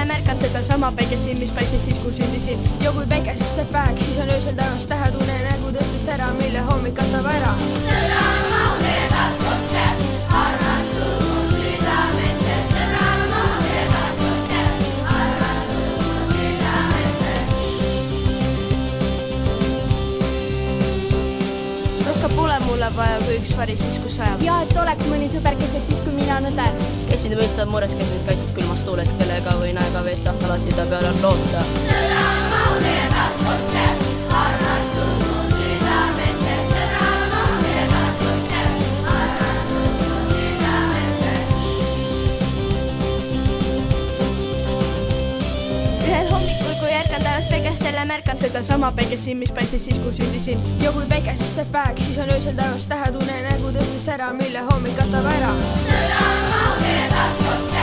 märkan seda sama päikesin, mis paistis siis, kui sündisin. ja kui päikesest teeb päev, siis on öösel taevas tähetune nägu tõstes sära, mille hommik katab ära. Sõbral mahu teie taskusse, armastus mu südamesse. Sõbral mahu teie taskusse, armastus mu südamesse. Rohkem pole mulle vaja kui üks vari siis, kus sajab. ja et oleks mõni sõber, kes jääb siis, kui mina on õde. Kes mind mõistab mures, kes mind kaitseb külmas tuules, kellega võin aega veeta, alati ta peale loota. Sõbral mahu teie taskusse, armastus mu südamesse. Sõbral mahu teie taskusse, armastus mu südamesse. Ühel hommikul, kui ärkan taevas päikestele, märkan seda sama päikesin, mis paistis siis, kui sündisin. ja kui päikesest teeb päev, siis on öösel taevas tähetune nägu tõstes sära, mille hommik katab ära. Sõbral mahu teie taskusse.